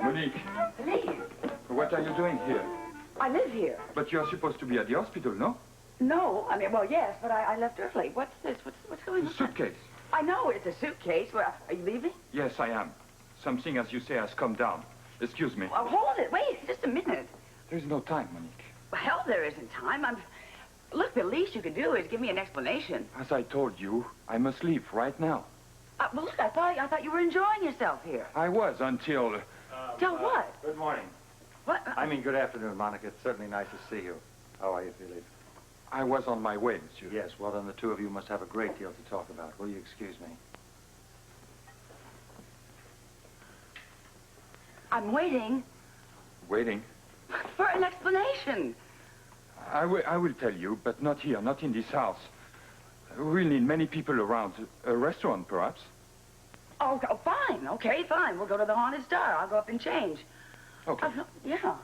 Monique. Phillipe. What are you doing here? I live here. But you're supposed to be at the hospital, no? No, I mean, well, yes, but I left early. What's this? What's going on? A suitcase. I know it's a suitcase. Well, are you leaving? Yes, I am. Something, as you say, has come down. Excuse me. Well, hold it. Wait, just a minute. There's no time, Monique. Well, hell, there isn't time. Look, the least you can do is give me an explanation. As I told you, I must leave right now. Well, look, I thought you were enjoying yourself here. I was until... Till what? Good morning. What? I mean, good afternoon, Monica. It's certainly nice to see you. How are you, Phillipe? I was on my way, monsieur. Yes, well, then the two of you must have a great deal to talk about. Will you excuse me? I'm waiting. Waiting? For an explanation. I will tell you, but not here, not in this house. We'll need many people around. A restaurant, perhaps? Oh, fine. Okay, fine. We'll go to the Haunted Star. I'll go up and change. Okay. Yeah.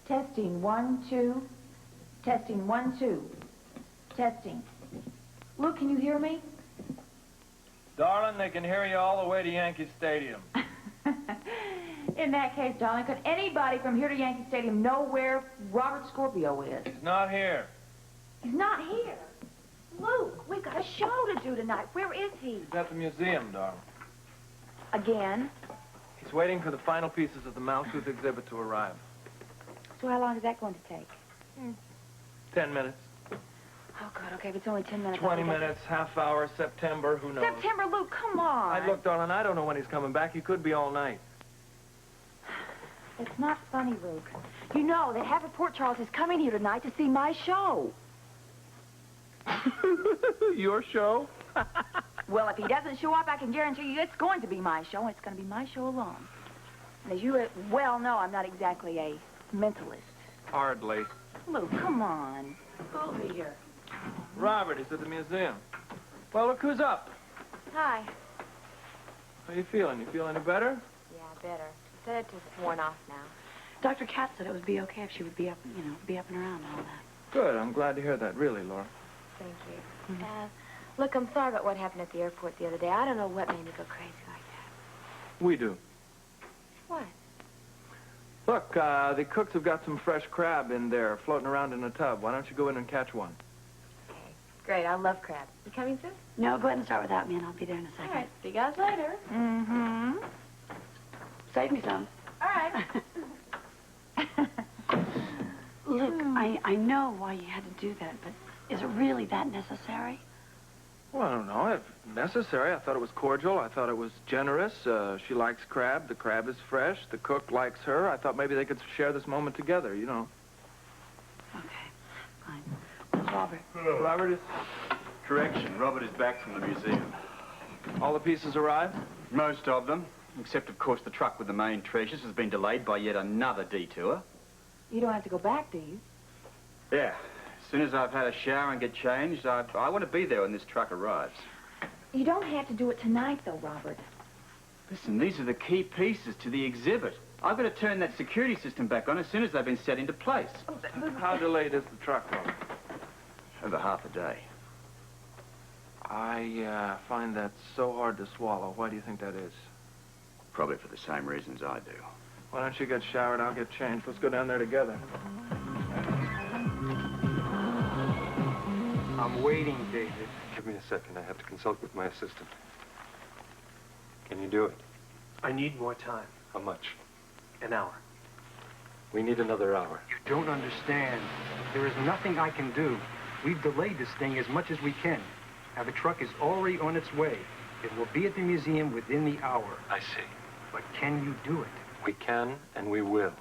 Testing 1, 2. Testing 1, 2. Testing. Luke, can you hear me? Darling, they can hear you all the way to Yankee Stadium. In that case, darling, could anybody from here to Yankee Stadium know where Robert Scorpio is? He's not here. He's not here. Luke, we've got a show to do tonight. Where is he? He's at the museum, darling. Again? He's waiting for the final pieces of the Malkuth exhibit to arrive. So how long is that going to take? 10 minutes. Oh, God, okay, if it's only 10 minutes. 20 minutes, half hour, September, who knows? September, Luke, come on. Look, darling, I don't know when he's coming back. He could be all night. It's not funny, Luke. You know that half of Port Charles is coming here tonight to see my show. Your show? Well, if he doesn't show up, I can guarantee you it's going to be my show, and it's going to be my show alone. And as you well know, I'm not exactly a mentalist. Hardly. Luke, come on. Who'll be here? Robert, he's at the museum. Well, look who's up. Hi. How you feeling? You feel any better? Yeah, better. Said it's worn off now. Dr. Katz said it would be okay if she would be up, be up and around and all that. Good. I'm glad to hear that, really, Laura. Thank you. Look, I'm sorry about what happened at the airport the other day. I don't know what made me go crazy like that. We do. What? Look, the cooks have got some fresh crab in there floating around in a tub. Why don't you go in and catch one? Okay. Great. I love crab. You coming soon? No, go ahead and start without me, and I'll be there in a second. All right. See you guys later. Mm-hmm. Save me some. All right. Look, I know why you had to do that, but is it really that necessary? Well, I don't know. If necessary, I thought it was cordial. I thought it was generous. She likes crab. The crab is fresh. The cook likes her. I thought maybe they could share this moment together, you know. Okay, fine. Where's Robert? Robert is... Correction, Robert is back from the museum. All the pieces arrived? Most of them, except, of course, the truck with the main treasures has been delayed by yet another detour. You don't have to go back, do you? Yeah, as soon as I've had a shower and get changed, I want to be there when this truck arrives. You don't have to do it tonight, though, Robert. Listen, these are the key pieces to the exhibit. I've got to turn that security system back on as soon as they've been set into place. How delayed is the truck, Robert? Over half a day. I find that so hard to swallow. Why do you think that is? Probably for the same reasons I do. Why don't you get showered? I'll get changed. Let's go down there together. I'm waiting, David. Give me a second. I have to consult with my assistant. Can you do it? I need more time. How much? An hour. We need another hour. You don't understand. There is nothing I can do. We've delayed this thing as much as we can. Now, the truck is already on its way. It will be at the museum within the hour. I see. But can you do it? We can, and we will.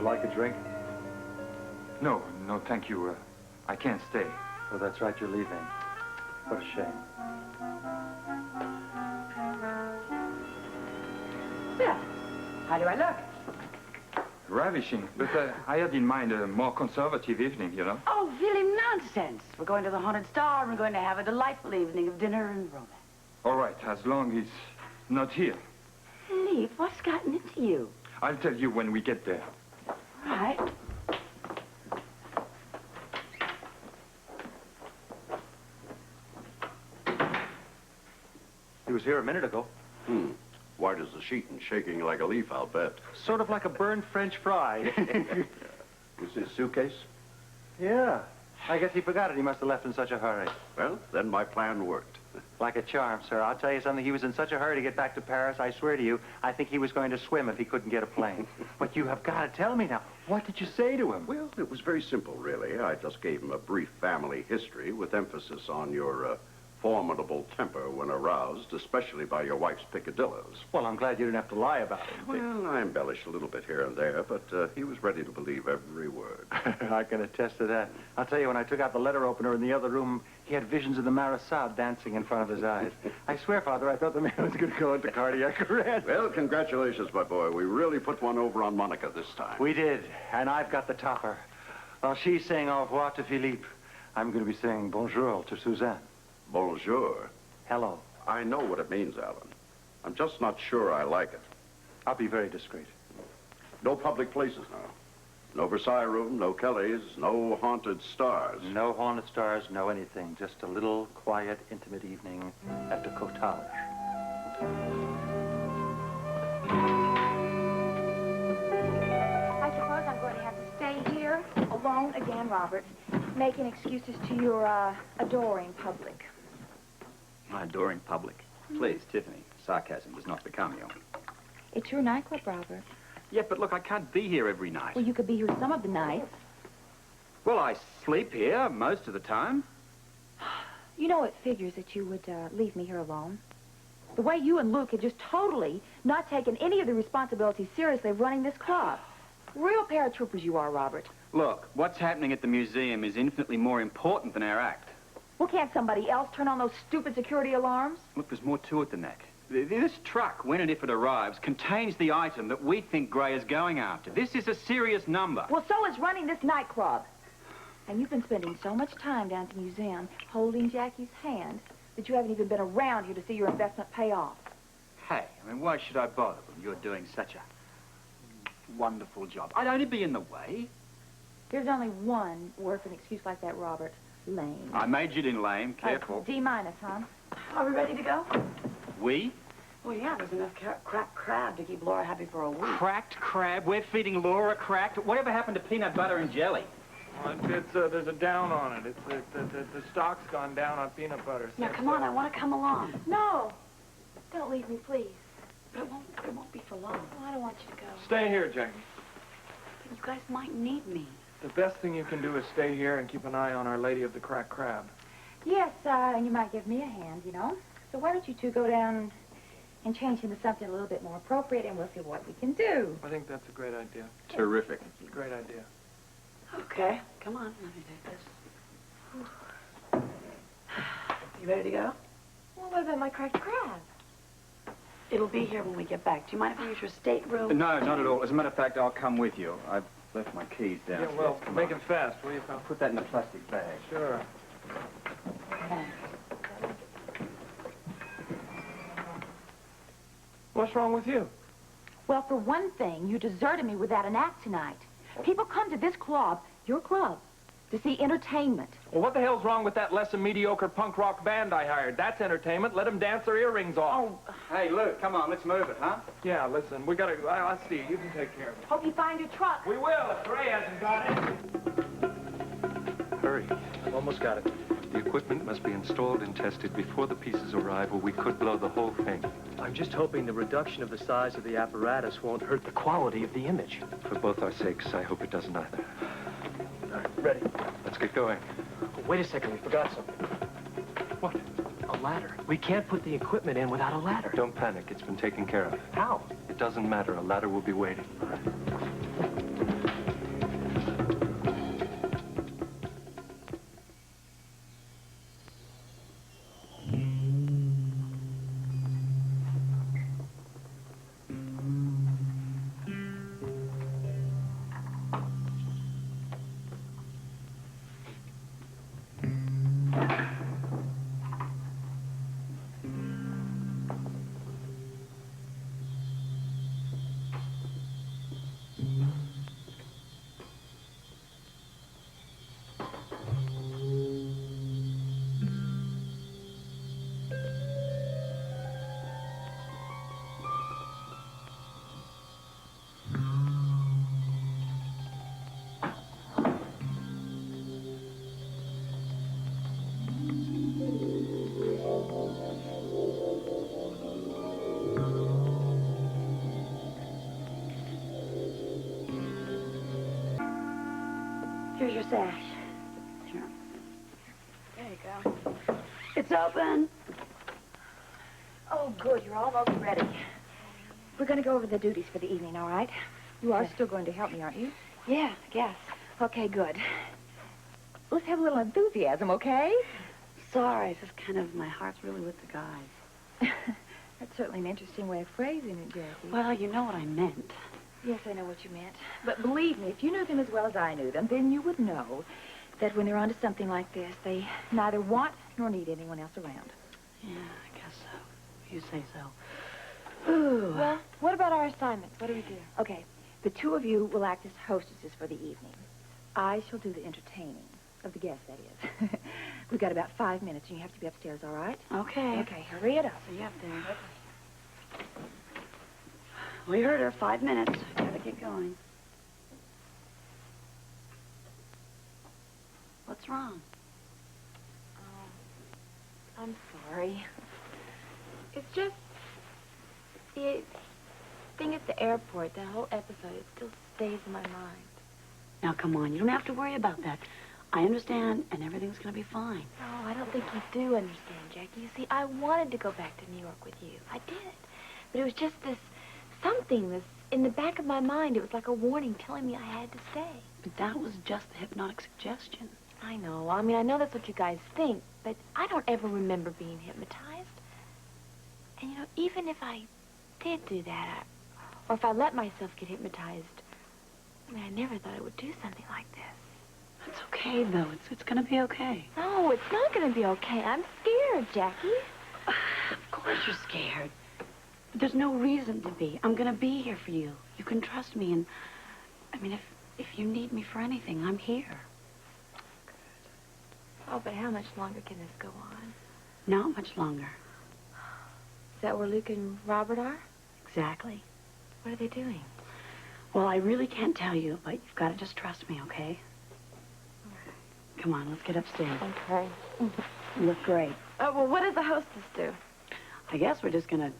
Like a drink? No, thank you. I can't stay. Oh, that's right, you're leaving. What a shame. Well, how do I look? Ravishing, but I had in mind a more conservative evening, you know. Oh, really nonsense. We're going to the Haunted Star, and we're going to have a delightful evening of dinner and romance. All right, as long as he's not here. Philippe, what's gotten into you? I'll tell you when we get there. All right. He was here a minute ago. White as a sheet and shaking like a leaf, I'll bet. Sort of like a burned French fry. Was his suitcase? Yeah. I guess he forgot it. He must have left in such a hurry. Well, then my plan worked. Like a charm, sir. I'll tell you something. He was in such a hurry to get back to Paris, I swear to you, I think he was going to swim if he couldn't get a plane. But you have got to tell me now. What did you say to him? Well, it was very simple, really. I just gave him a brief family history with emphasis on your formidable temper when aroused, especially by your wife's picadillos. Well, I'm glad you didn't have to lie about it. Well, I embellished a little bit here and there, but he was ready to believe every word. I can attest to that. I'll tell you, when I took out the letter opener in the other room, he had visions of the Marisade dancing in front of his eyes. I swear, Father, I thought the man was going to go into cardiac arrest. Well, congratulations, my boy. We really put one over on Monica this time. We did, and I've got the topper. While she's saying au revoir to Philippe, I'm going to be saying bonjour to Suzanne. Bonjour. Hello. I know what it means, Alan. I'm just not sure I like it. I'll be very discreet. No public places now. No Versailles room, no Kelly's, no haunted stars. No haunted stars, no anything. Just a little quiet, intimate evening at the cottage. I suppose I'm going to have to stay here alone again, Robert, making excuses to your adoring public. My adoring public. Please, Tiffany, sarcasm does not become you. It's your nightclub, Robert. Yeah, but look, I can't be here every night. Well, you could be here some of the nights. Well, I sleep here most of the time. You know, it figures that you would leave me here alone. The way you and Luke have just totally not taken any of the responsibilities seriously of running this club. Real paratroopers you are, Robert. Look, what's happening at the museum is infinitely more important than our act. Well, can't somebody else turn on those stupid security alarms? Look, there's more to it than that. This truck, when and if it arrives, contains the item that we think Gray is going after. This is a serious number. Well, so is running this nightclub. And you've been spending so much time down at the museum holding Jackie's hand that you haven't even been around here to see your investment pay off. Hey, I mean, why should I bother when you're doing such a wonderful job? I'd only be in the way. There's only one word for an excuse like that, Robert. Lame. I majored in lame. Careful. D-, huh? Are we ready to go? We? Well, yeah, there's enough cracked crab to keep Laura happy for a week. Cracked crab? We're feeding Laura cracked? Whatever happened to peanut butter and jelly? Well, there's a down on it. The stock's gone down on peanut butter. Now, come on, I want to come along. No. Don't leave me, please. But it won't be for long. Well, I don't want you to go. Stay here, Jackie. But you guys might need me. The best thing you can do is stay here and keep an eye on Our Lady of the Cracked Crab. Yes, and you might give me a hand, you know. So why don't you two go down and change into something a little bit more appropriate, and we'll see what we can do. I think that's a great idea. Terrific. It's a great idea. Okay, come on, let me take this. You ready to go? Well, what about my cracked crab? It'll be here when we get back. Do you mind if I use your stateroom? No, not at all. As a matter of fact, I'll come with you. I've left my keys down. Yeah, well, make it fast, will you, pal? Put that in a plastic bag. Sure. Thanks. What's wrong with you? Well, for one thing, you deserted me without an act tonight. People come to this club, your club, to see entertainment. Well, what the hell's wrong with that less than mediocre punk rock band I hired? That's entertainment. Let them dance their earrings off. Oh, Hey, Luke, come on, let's move it, huh? Yeah, listen, we gotta... I'll see. You can take care of it. hope you find your truck. We will, if Gray hasn't got it. Hurry. I've almost got it. The equipment must be installed and tested before the pieces arrive, or we could blow the whole thing. I'm just hoping the reduction of the size of the apparatus won't hurt the quality of the image. For both our sakes, I hope it doesn't either. All right, ready. Let's get going. Oh, wait a second, we forgot something. What? A ladder. We can't put the equipment in without a ladder. Don't panic. It's been taken care of. How? It doesn't matter. A ladder will be waiting. Here's your sash. Here. There you go. It's open. Oh, good. You're almost ready. We're going to go over the duties for the evening, all right? You are still going to help me, aren't you? Yeah, I guess. Okay, good. Let's have a little enthusiasm, okay? Sorry, it's just kind of, my heart's really with the guys. That's certainly an interesting way of phrasing it, Jackie. Well, you know what I meant. Yes, I know what you meant. But believe me, if you knew them as well as I knew them, then you would know that when they're onto something like this, they neither want nor need anyone else around. Yeah, I guess so. You say so. Ooh. Well, what about our assignments? What do we do? Okay, the two of you will act as hostesses for the evening. I shall do the entertaining. Of the guests, that is. We've got about 5 minutes, and you have to be upstairs, all right? Okay. Okay, hurry it up. See you up there. Okay. We heard her. 5 minutes. Gotta get going. What's wrong? I'm sorry. It's just the thing at the airport, that whole episode, it still stays in my mind. Now, come on. You don't have to worry about that. I understand, and everything's going to be fine. No, I don't think you do understand, Jackie. You see, I wanted to go back to New York with you. I did. But it was just this in the back of my mind. It was like a warning telling me I had to stay. But that was just the hypnotic suggestion. I know. I mean, I know that's what you guys think, but I don't ever remember being hypnotized. And, you know, even if I did do that, or if I let myself get hypnotized, I mean, I never thought I would do something like this. It's okay, though. It's going to be okay. No, it's not going to be okay. I'm scared, Jackie. Of course you're scared. But there's no reason to be. I'm going to be here for you. You can trust me, and, I mean, if you need me for anything, I'm here. Oh, but how much longer can this go on? Not much longer. Is that where Luke and Robert are? Exactly. What are they doing? Well, I really can't tell you, but you've got to just trust me, okay? Come on, let's get upstairs. Okay. You look great. Oh, well, what does the hostess do? I guess we're just going to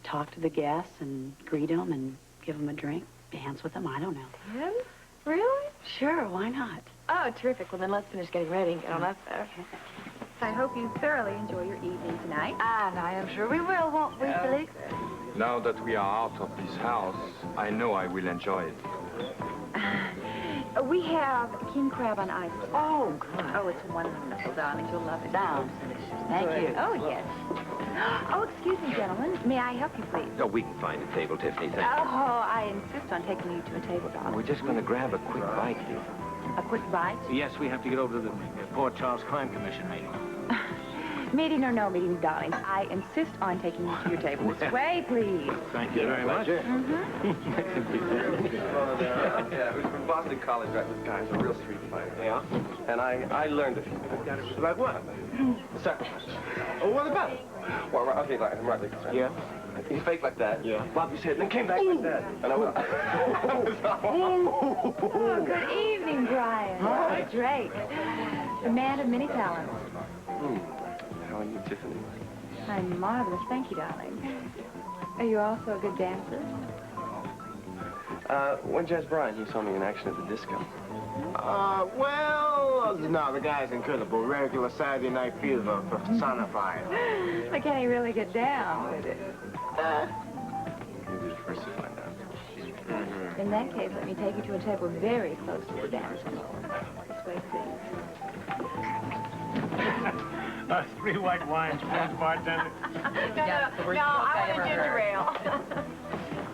talk to the guests and greet them and give them a drink, dance with them. I don't know. Him? Really? Sure, why not? Oh, terrific. Well, then let's finish getting ready and get on up there. I hope you thoroughly enjoy your evening tonight. And I am sure we will, won't we, Phillipe? Now that we are out of this house, I know I will enjoy it. We have king crab on ice. Oh, good. Oh, it's wonderful, darling. You'll love it. Sounds delicious. Thank you. Oh, yes. Oh, excuse me, gentlemen. May I help you, please? Oh, we can find a table, Tiffany. Thank you. Oh, I insist on taking you to a table, darling. We're just going to grab a quick bite here. A quick bite? Yes, we have to get over to the Port Charles Crime Commission meeting. Meeting or no meeting, darling, I insist on taking you to your table. This way, please. Thank you very much. Yeah, who's from Boston College, right? This guy's a real street fighter. Yeah? And I learned a few things. Like what? Sacrifice. Oh, what about it? Well, okay, like, I'm right there. Yeah? He faked like that. Yeah. Bobbed his head, and then came back like that. And I went... Oh, good evening, Brian. Hi. Drake. The man of many talents. How are you, Tiffany? I'm marvelous. Thank you, darling. Are you also a good dancer? When Jazz Brian, he saw me in action at the disco. Well, no, the guy's incredible. Regular Saturday Night Fever personified. But can he really get down with it? You'll be the first to find out. In that case, let me take you to a table very close to the dance floor. This way, please. 3 white wines, please, bartender. No, I want a ginger ale.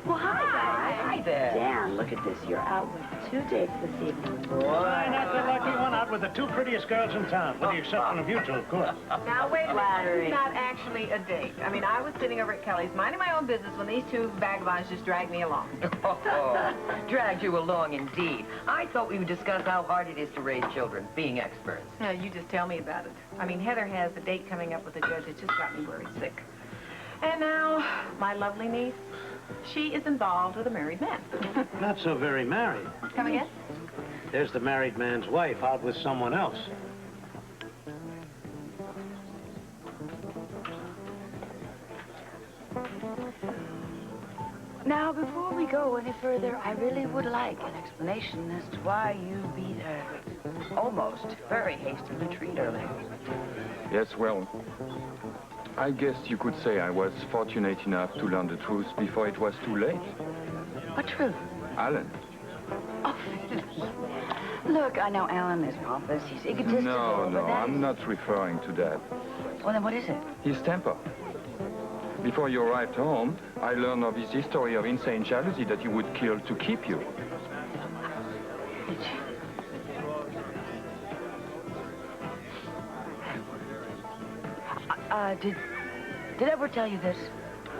Well, hi. Hi there. Dan, look at this. You're out with 2 dates this evening. Why, that's the lucky one, out with the 2 prettiest girls in town. With the exception of you two, of course. Now, wait a minute. This is not actually a date. I mean, I was sitting over at Kelly's, minding my own business, when these 2 vagabonds just dragged me along. Dragged you along, indeed. I thought we would discuss how hard it is to raise children, being experts. No, you just tell me about it. I mean, Heather has a date coming up with a judge. It just got me worried sick. And now, my lovely niece, she is involved with a married man. Not so very married. Come again? There's the married man's wife out with someone else. Now, before we go any further, I really would like an explanation as to why you beat her. almost very hasty retreat earlier. Yes, well, I guess you could say I was fortunate enough to learn the truth before it was too late. What truth? Alan. Oh, look, I know Alan is pompous. He's egotistical. No, but that I'm is... not referring to that. Well, then what is it? His temper. Before you arrived home, I learned of his history of insane jealousy that he would kill to keep you. Did I ever tell you this?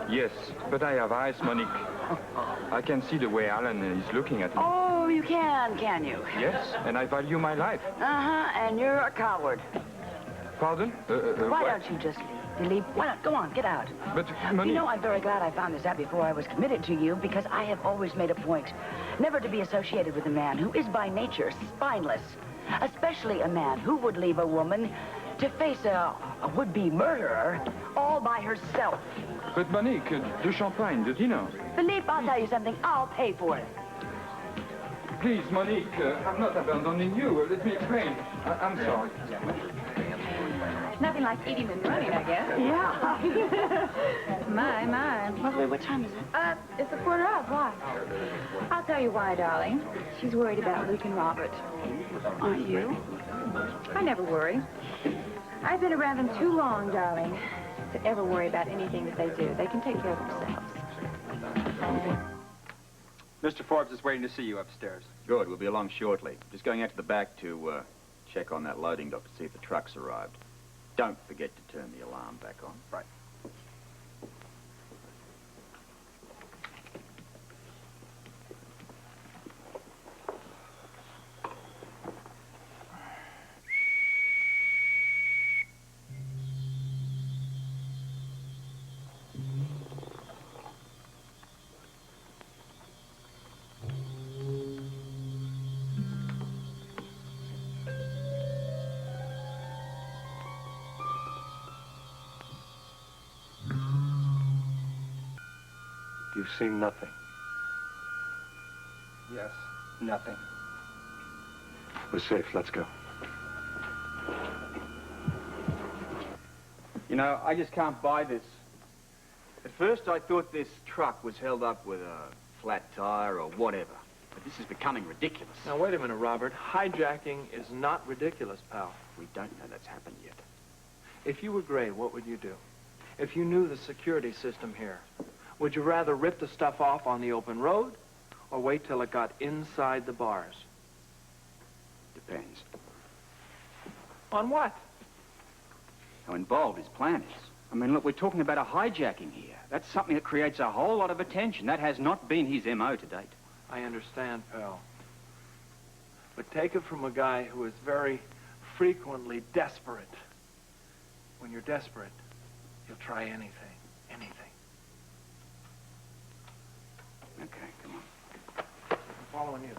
Yes, but I have eyes, Monique. I can see the way Alan is looking at me. Oh, you can you? Yes, and I value my life. Uh-huh, and you're a coward. Pardon? Why don't you just leave? Phillipe, why not? Go on, get out. But, Monique... You know, I'm very glad I found this out before I was committed to you, because I have always made a point never to be associated with a man who is by nature spineless, especially a man who would leave a woman to face a would-be murderer all by herself. But, Monique, the champagne, the dinner. Phillipe, I'll tell you something. I'll pay for it. Please, Monique, I'm not abandoning you. Let me explain. I'm sorry. Nothing like eating and running, I guess. Yeah. My. Lovely, what time is it? It's 1:15. Why? I'll tell you why, darling. She's worried about Luke and Robert. Aren't you? I never worry. I've been around them too long, darling, to ever worry about anything that they do. They can take care of themselves. Mr. Forbes is waiting to see you upstairs. Good. We'll be along shortly. Just going out to the back to check on that loading dock to see if the truck's arrived. Don't forget to turn the alarm back on. Right. You've seen nothing. Yes, nothing. We're safe. Let's go. You know, I just can't buy this. At first, I thought this truck was held up with a flat tire or whatever. But this is becoming ridiculous. Now, wait a minute, Robert. Hijacking is not ridiculous, pal. We don't know that's happened yet. If you were Gray, what would you do? If you knew the security system here, would you rather rip the stuff off on the open road or wait till it got inside the bars? Depends. On what? How involved his plan is. I mean, look, we're talking about a hijacking here. That's something that creates a whole lot of attention. That has not been his M.O. to date. I understand, pal. But take it from a guy who is very frequently desperate. When you're desperate, you'll try anything. Anything. Okay, come on. I'm following you.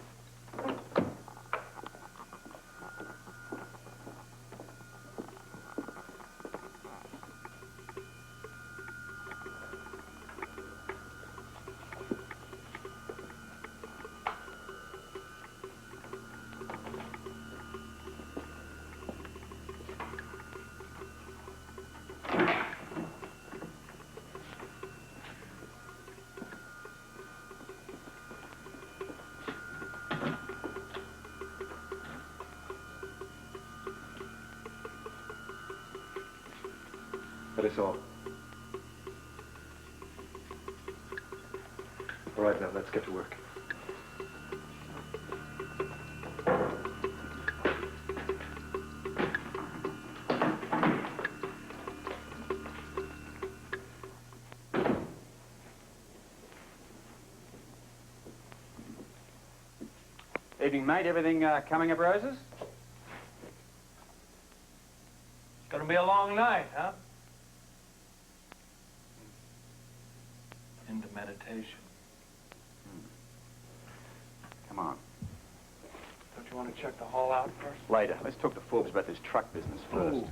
That is all. All right, now, let's get to work. Evening, mate. Everything coming up roses? It's gonna be a long night, huh? Into meditation. Come on. Don't you want to check the hall out first? Later. Let's talk to Forbes about this truck business first.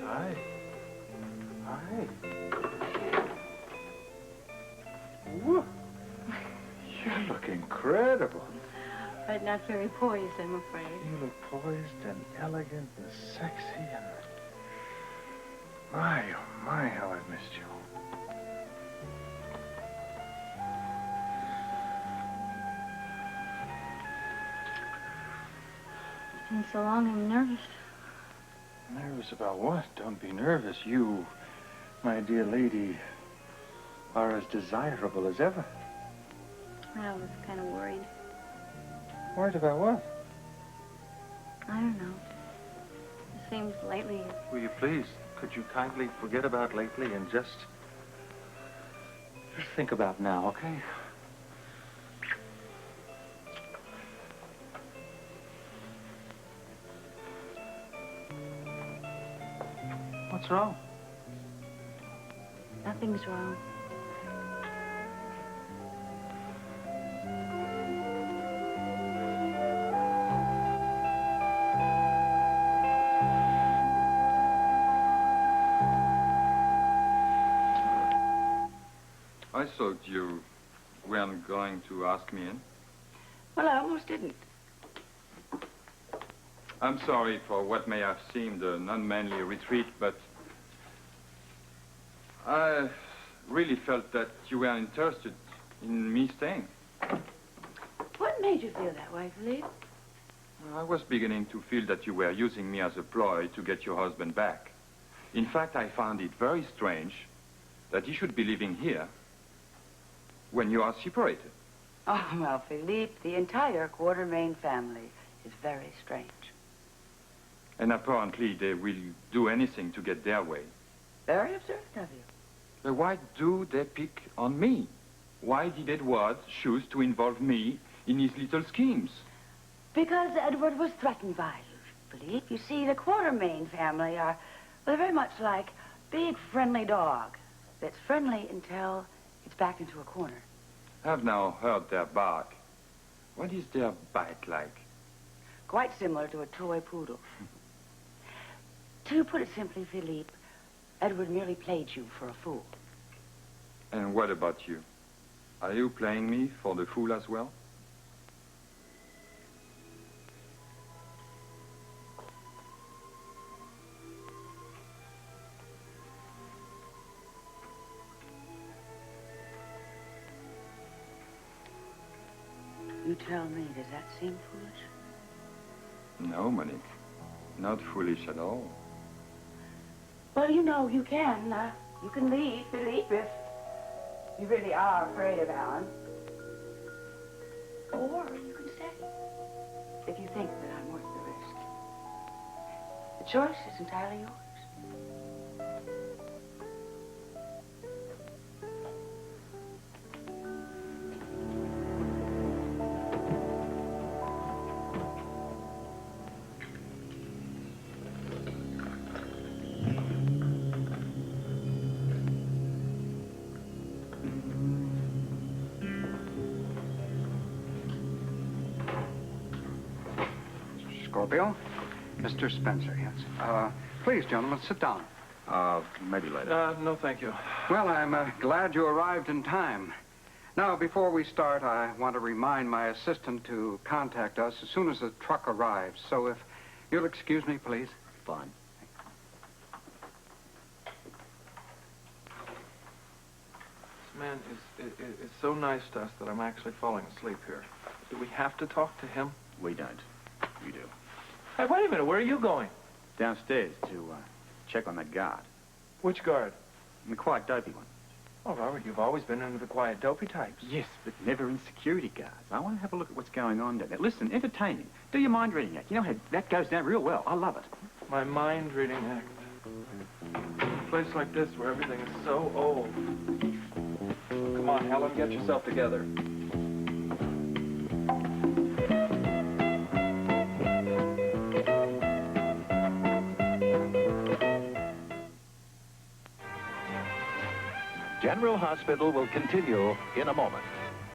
Hi. Hi. Woo. You look incredible. But not very poised, I'm afraid. You look poised and elegant and sexy and... My, oh my, how I've missed you. It's been so long, I'm nervous. Nervous about what? Don't be nervous. You, my dear lady, are as desirable as ever. I was kind of worried. Worried about what? I don't know. It seems lately... Will you please, could you kindly forget about lately and just think about now, okay? What's wrong? Nothing's wrong. I thought you weren't going to ask me in. Well, I almost didn't. I'm sorry for what may have seemed an unmanly retreat, but I really felt that you were interested in me staying. What made you feel that way, Phillipe? I was beginning to feel that you were using me as a ploy to get your husband back. In fact, I found it very strange that he should be living here when you are separated. Oh, well, Phillipe, the entire Quartermain family is very strange. And apparently they will do anything to get their way. Very observant of you. But why do they pick on me? Why did Edward choose to involve me in his little schemes? Because Edward was threatened by you, Phillipe. You see, the Quartermain family are, well, they're very much like a big, friendly dog that's friendly until it's backed into a corner. I've now heard their bark. What is their bite like? Quite similar to a toy poodle. To put it simply, Phillipe, Edward merely played you for a fool. And what about you? Are you playing me for the fool as well? You tell me, does that seem foolish? No, Monique. Not foolish at all. Well, you know, you can leave, Phillipe, if you really are afraid of Alan. Or you can stay, if you think that I'm worth the risk. The choice is entirely yours. Scorpio? Mr. Spencer, yes. Please, gentlemen, sit down. Maybe later. No, thank you. Well, I'm glad you arrived in time. Now, before we start, I want to remind my assistant to contact us as soon as the truck arrives. So if you'll excuse me, please. Fine. This man is so nice to us that I'm actually falling asleep here. Do we have to talk to him? We don't. You do. Hey, wait a minute. Where are you going? Downstairs to check on that guard. Which guard? The quiet, dopey one. Oh, Robert, you've always been into the quiet, dopey types. Yes, but never in security guards. I want to have a look at what's going on down there. Listen, entertaining. Do your mind reading act. You know how that goes down real well. I love it. My mind reading act. A place like this where everything is so old. Come on, Helen, get yourself together. General Hospital will continue in a moment.